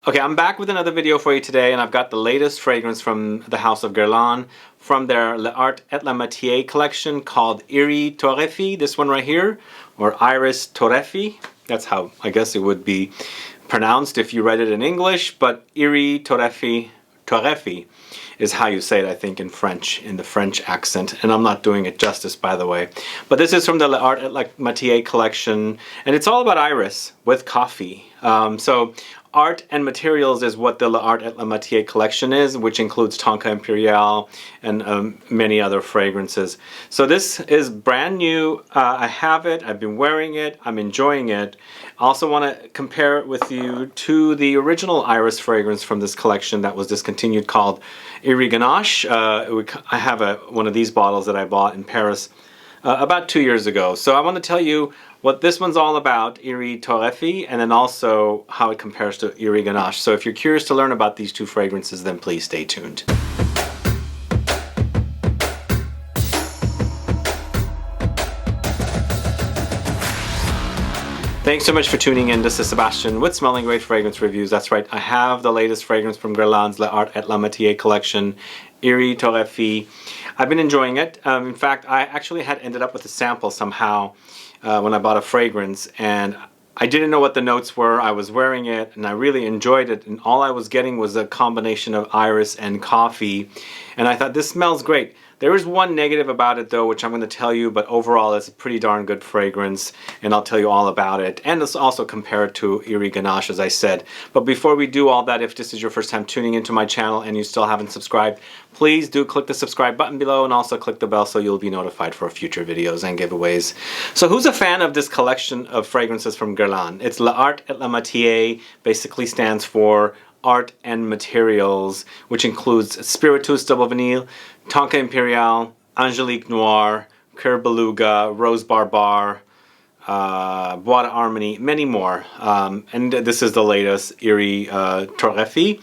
Okay, I'm back with another video for you today, and I've got the latest fragrance from the house of Guerlain from their L'Art et la Matière collection called Are Torréfié, this one right here, or Iris Torréfié. That's how I guess it would be pronounced if you read it in English, but Are Torréfié, Torréfié is how you say it, I think, in French, in the French accent, and I'm not doing it justice, by the way. But this is from the L'Art et la Matière collection, and it's all about iris with coffee. So art and materials is what the L'Art et la Matière collection is, which includes Tonka Imperial and many other fragrances. So this is brand new. I have it, I've been wearing it, I'm enjoying it. I also want to compare it with you to the original iris fragrance from this collection that was discontinued called Are Ganache. I have one of these bottles that I bought in Paris about 2 years ago. So I want to tell you what this one's all about, Are Torréfié, and then also how it compares to Are Ganache. So if you're curious to learn about these two fragrances, then please stay tuned. Thanks so much for tuning in. This is Sebastian with Smelling Great Fragrance Reviews. That's right, I have the latest fragrance from Guerlain's L'Art et la Matière collection, Are Torréfié. I've been enjoying it. In fact, I actually had ended up with a sample somehow when I bought a fragrance, and I didn't know what the notes were. I was wearing it and I really enjoyed it, and all I was getting was a combination of iris and coffee, and I thought, this smells great. There is one negative about it though, which I'm going to tell you, but overall it's a pretty darn good fragrance, and I'll tell you all about it. And let's also compare it to Are Ganache, as I said. But before we do all that, if this is your first time tuning into my channel and you still haven't subscribed, please do click the subscribe button below and also click the bell so you'll be notified for future videos and giveaways. So who's a fan of this collection of fragrances from Guerlain? It's L'Art et la Matière, basically stands for art and materials, which includes Spirituous Double Vanille, Tonka Imperial, Angelique Noir, Cœur Beluga, Rose Barbar, Bois d'Harmonie, many more. And this is the latest, Are Torréfié,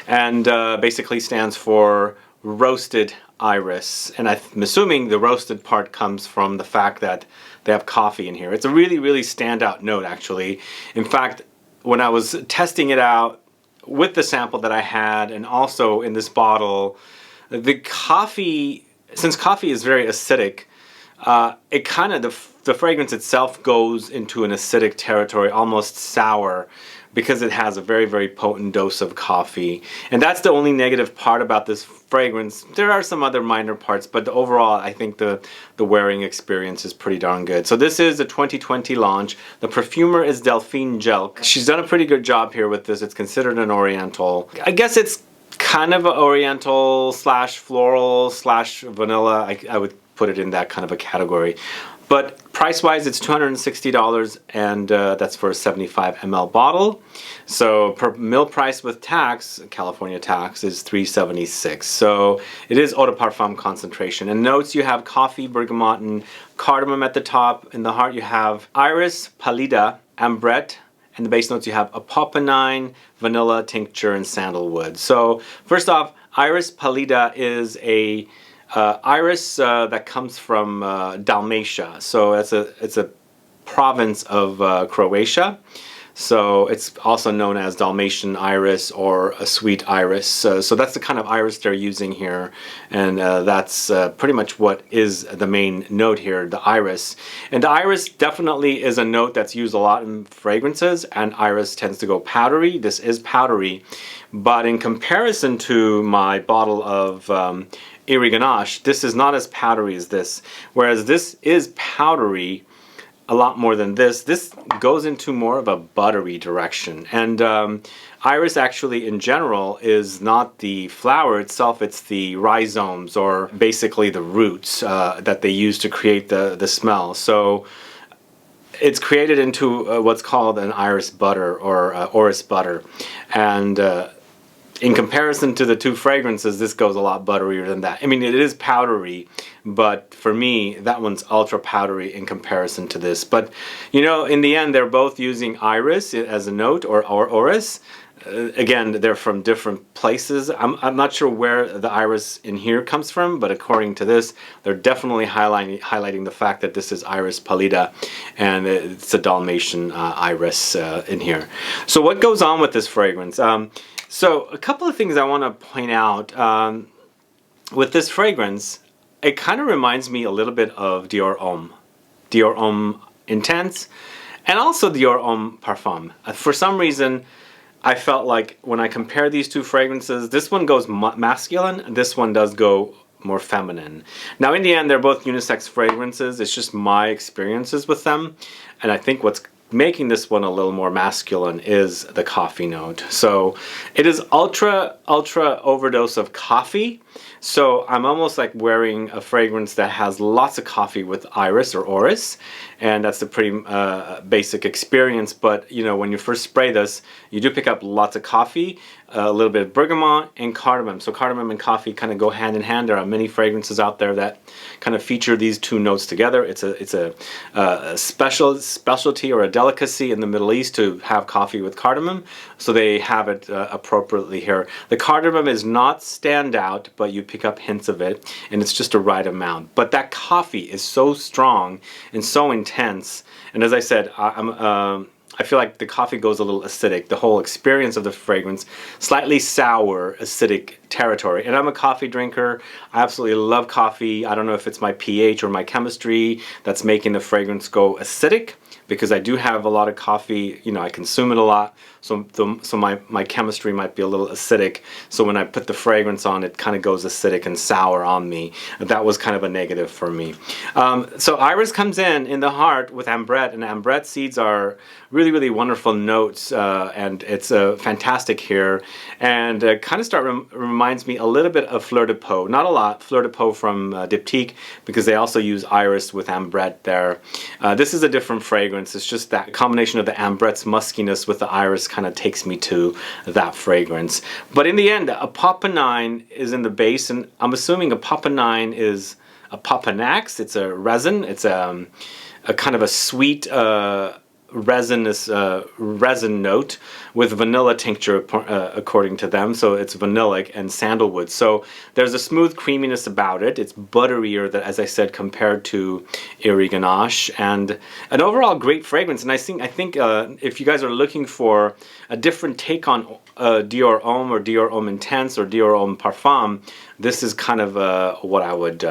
and basically stands for roasted iris. And I'm assuming the roasted part comes from the fact that they have coffee in here. It's a really, really standout note, actually. In fact, when I was testing it out with the sample that I had, and also in this bottle, the coffee, since coffee is very acidic, it kind of, the fragrance itself goes into an acidic territory, almost sour, because it has a very, very potent dose of coffee. And that's the only negative part about this fragrance. There are some other minor parts, but overall I think the wearing experience is pretty darn good. So this is a 2020 launch. The perfumer is Delphine Jelk. She's done a pretty good job here with this. It's considered an Oriental. I guess it's kind of an Oriental slash floral slash vanilla. I would put it in that kind of a category. But price-wise, it's $260, and that's for a 75 ml bottle. So per mil price with tax, California tax, is $376. So it is Eau De Parfum concentration. And notes, you have coffee, bergamot, and cardamom at the top. In the heart, you have iris, Pallida, Ambrette. And the base notes, you have Opopanine, vanilla, tincture, and sandalwood. So first off, iris Pallida is a iris that comes from Dalmatia. So it's a province of Croatia. So it's also known as Dalmatian iris or a sweet iris. So that's the kind of iris they're using here, and that's pretty much what is the main note here, the iris. And the iris definitely is a note that's used a lot in fragrances, and iris tends to go powdery. This is powdery, but in comparison to my bottle of Are Ganache, this is not as powdery as this, whereas this is powdery a lot more than this. This goes into more of a buttery direction. And iris actually in general is not the flower itself, it's the rhizomes, or basically the roots that they use to create the smell. So it's created into what's called an iris butter, or orris butter. And in comparison to the two fragrances, this goes a lot butterier than that. I mean, it is powdery, but for me, that one's ultra powdery in comparison to this. But, you know, in the end, they're both using iris as a note, or orris. again, they're from different places. I'm not sure where the iris in here comes from, but according to this, they're definitely highlighting the fact that this is Iris Pallida, and it's a Dalmatian iris in here. So what goes on with this fragrance? So a couple of things I want to point out. With this fragrance, it kind of reminds me a little bit of Dior Homme. Dior Homme Intense, and also Dior Homme Parfum. For some reason, I felt like when I compare these two fragrances, this one goes masculine, this one does go more feminine. Now in the end, they're both unisex fragrances. It's just my experiences with them. And I think what's making this one a little more masculine is the coffee note. So it is ultra overdose of coffee. So I'm almost like wearing a fragrance that has lots of coffee with iris or orris, and that's a pretty basic experience. But you know, when you first spray this, you do pick up lots of coffee, a little bit of bergamot and cardamom. So cardamom and coffee kind of go hand in hand. There are many fragrances out there that kind of feature these two notes together. It's a specialty or a delicacy in the Middle East to have coffee with cardamom, so they have it appropriately here. The cardamom is not standout, but you pick up hints of it, and it's just a right amount. But that coffee is so strong and so intense, and as I said, I feel like the coffee goes a little acidic. The whole experience of the fragrance, slightly sour, acidic territory. And I'm a coffee drinker. I absolutely love coffee. I don't know if it's my pH or my chemistry that's making the fragrance go acidic, because I do have a lot of coffee. You know, I consume it a lot. So my chemistry might be a little acidic. So when I put the fragrance on, it kind of goes acidic and sour on me. That was kind of a negative for me. So iris comes in the heart with Ambrette, and Ambrette seeds are really wonderful notes, and it's fantastic here. And kind of reminds me a little bit of Fleur de Peau. Not a lot. Fleur de Peau from Diptyque, because they also use iris with Ambrette there. This is a different fragrance. It's just that combination of the Ambrette's muskiness with the iris kind of takes me to that fragrance. But in the end, Opopanine is in the base, and I'm assuming Opopanine is a Popanax. It's a resin. It's a kind of a sweet resinous resin note with vanilla tincture, according to them. So it's vanillic and sandalwood. So there's a smooth creaminess about it. It's butterier, as I said, compared to Are Ganache, and an overall great fragrance. And I think if you guys are looking for a different take on Dior Homme or Dior Homme Intense or Dior Homme Parfum, this is kind of what I would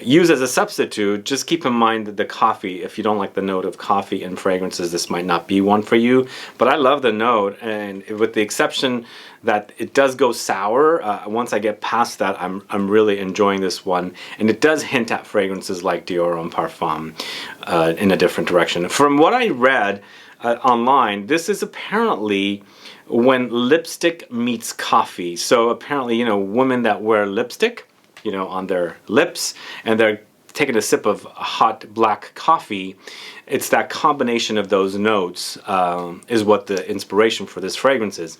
use as a substitute. Just keep in mind that the coffee, if you don't like the note of coffee in fragrances, this might not be one for you. But I love the note, and with the exception that it does go sour, once I get past that, I'm really enjoying this one. And it does hint at fragrances like Dior Homme Parfum in a different direction. From what I read online, this is apparently when lipstick meets coffee. So apparently, you know, women that wear lipstick, you know, on their lips, and they're taking a sip of hot black coffee, it's that combination of those notes is what the inspiration for this fragrance is.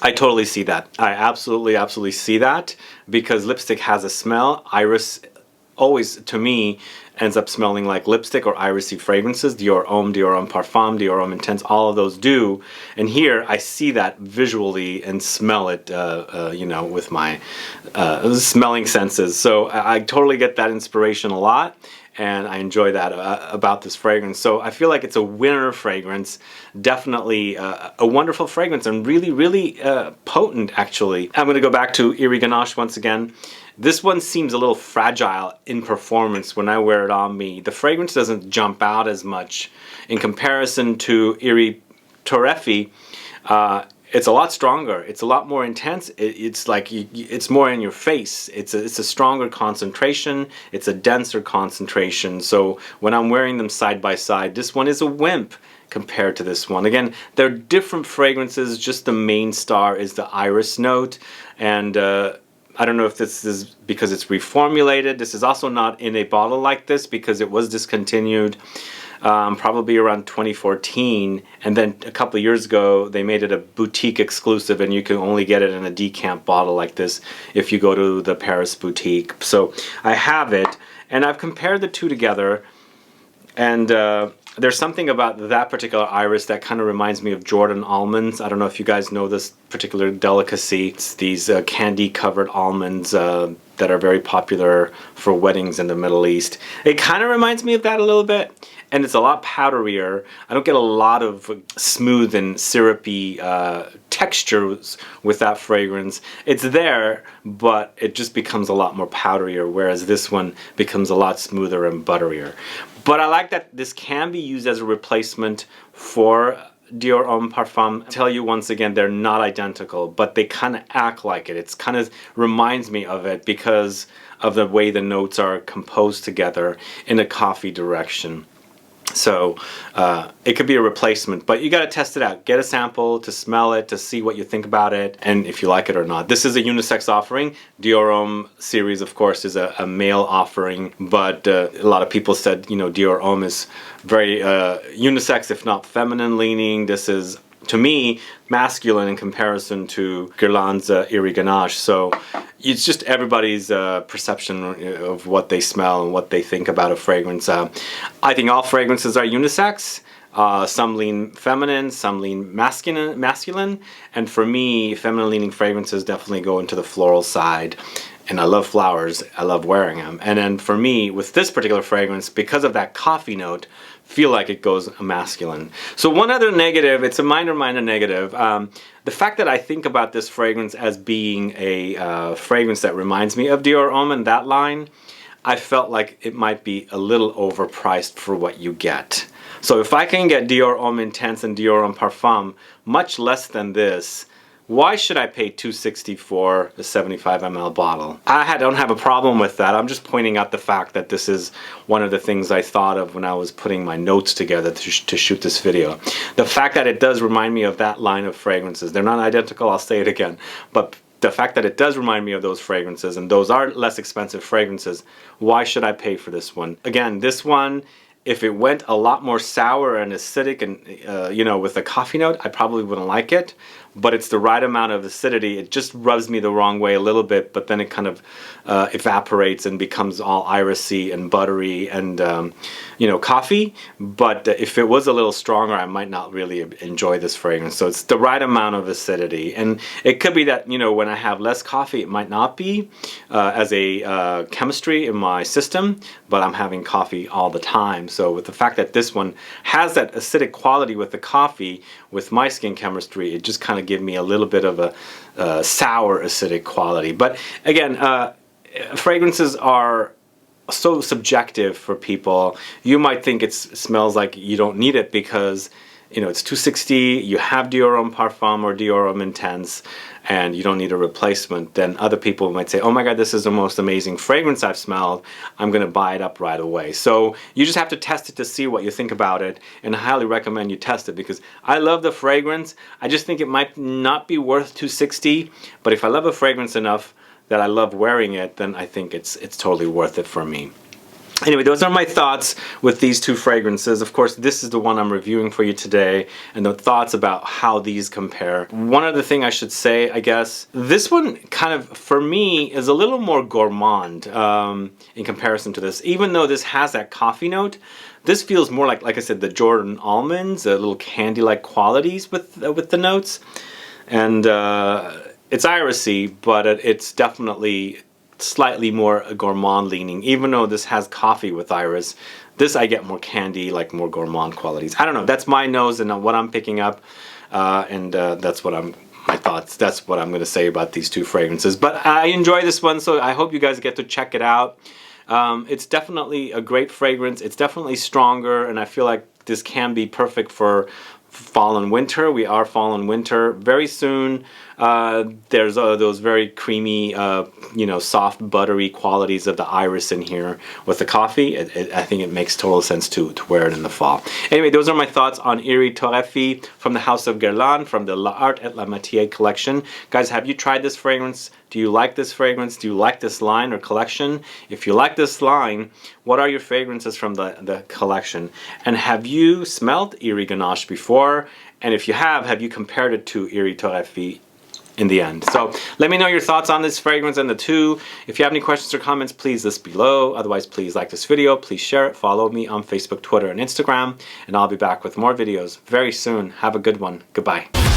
I totally see that. I absolutely see that, because lipstick has a smell. Iris always, to me, ends up smelling like lipstick or irisy fragrances. Dior Homme, Dior Homme Parfum, Dior Homme Intense, all of those do. And here I see that visually and smell it, you know, with my smelling senses. So I totally get that inspiration a lot, and I enjoy that about this fragrance. So I feel like it's a winner fragrance. Definitely a wonderful fragrance, and really potent, actually. I'm going to go back to Are Ganache once again. This one seems a little fragile in performance when I wear it on me. The fragrance doesn't jump out as much in comparison to Torréfié. It's a lot stronger. It's a lot more intense. It's like it's more in your face. It's a stronger concentration. It's a denser concentration. So when I'm wearing them side by side, this one is a wimp compared to this one. Again, they're different fragrances. Just the main star is the iris note, and I don't know if this is because it's reformulated. This is also not in a bottle like this because it was discontinued probably around 2014, and then a couple of years ago they made it a boutique exclusive, and you can only get it in a decant bottle like this if you go to the Paris boutique. So I have it, and I've compared the two together, and there's something about that particular iris that kind of reminds me of Jordan almonds. I don't know if you guys know this particular delicacy. It's these candy-covered almonds that are very popular for weddings in the Middle East. It kind of reminds me of that a little bit, and it's a lot powderier. I don't get a lot of smooth and syrupy textures with that fragrance. It's there, but it just becomes a lot more powderier, whereas this one becomes a lot smoother and butterier. But I like that this can be used as a replacement for Dior Homme Parfum. I'll tell you once again, they're not identical, but they kind of act like it. It's kind of reminds me of it because of the way the notes are composed together in a coffee direction. So it could be a replacement, but you got to test it out. Get a sample to smell it, to see what you think about it, and if you like it or not. This is a unisex offering. Dior Homme series, of course, is a male offering, but a lot of people said, you know, Dior Homme is very unisex, if not feminine leaning. This is, to me, masculine in comparison to Guerlain's Eerie Ganache. So it's just everybody's perception of what they smell and what they think about a fragrance. I think all fragrances are unisex. Some lean feminine, some lean masculine, and for me, feminine leaning fragrances definitely go into the floral side. And I love flowers, I love wearing them. And then for me, with this particular fragrance, because of that coffee note, feel like it goes masculine. So one other negative, it's a minor negative, the fact that I think about this fragrance as being a fragrance that reminds me of Dior Homme and that line, I felt like it might be a little overpriced for what you get. So if I can get Dior Homme Intense and Dior Homme Parfum much less than this, why should I pay $260 for a 75 ml bottle? I don't have a problem with that. I'm just pointing out the fact that this is one of the things I thought of when I was putting my notes together to shoot this video. The fact that it does remind me of that line of fragrances. They're not identical, I'll say it again, but the fact that it does remind me of those fragrances, and those are less expensive fragrances, why should I pay for this one? Again, this one, if it went a lot more sour and acidic and, you know, with a coffee note, I probably wouldn't like it. But it's the right amount of acidity. It just rubs me the wrong way a little bit, but then it kind of evaporates and becomes all irisy and buttery and, you know, coffee. But if it was a little stronger, I might not really enjoy this fragrance. So it's the right amount of acidity. And it could be that, you know, when I have less coffee, it might not be as a chemistry in my system, but I'm having coffee all the time. So with the fact that this one has that acidic quality with the coffee, with my skin chemistry, it just kind of give me a little bit of a sour acidic quality. But again, fragrances are so subjective for people. You might think it smells like you don't need it because, you know, it's $260, you have Dior Homme Parfum or Dior Homme Intense, and you don't need a replacement. Then other people might say, oh my god, this is the most amazing fragrance I've smelled, I'm gonna buy it up right away. So you just have to test it to see what you think about it, and I highly recommend you test it because I love the fragrance. I just think it might not be worth $260, but if I love a fragrance enough that I love wearing it, then I think it's totally worth it for me. Anyway, those are my thoughts with these two fragrances. Of course, this is the one I'm reviewing for you today, and the thoughts about how these compare. One other thing I should say, I guess, this one kind of, for me, is a little more gourmand in comparison to this. Even though this has that coffee note, this feels more like I said, the Jordan almonds, a little candy-like qualities with the notes. And it's irisy, but it's definitely slightly more gourmand leaning. Even though this has coffee with iris, this I get more candy, like more gourmand qualities. I don't know, that's my nose and what I'm picking up, and that's what my thoughts, that's what I'm going to say about these two fragrances. But I enjoy this one, so I hope you guys get to check it out. It's definitely a great fragrance. It's definitely stronger, and I feel like this can be perfect for fall and winter. We are fall and winter very soon. There's those very creamy, you know, soft, buttery qualities of the iris in here with the coffee. I think it makes total sense to wear it in the fall. Anyway, those are my thoughts on Erie Torréfié from the House of Guerlain from the L'Art et la Matière collection. Guys, have you tried this fragrance? Do you like this fragrance? Do you like this line or collection? If you like this line, what are your fragrances from the collection? And have you smelled Eerie Ganache before? And if you have you compared it to Erie Torréfié? in the end. So let me know your thoughts on this fragrance and the two. If you have any questions or comments, please list below. Otherwise, please like this video, please share it, follow me on Facebook, Twitter, and Instagram, and I'll be back with more videos very soon. Have a good one. Goodbye.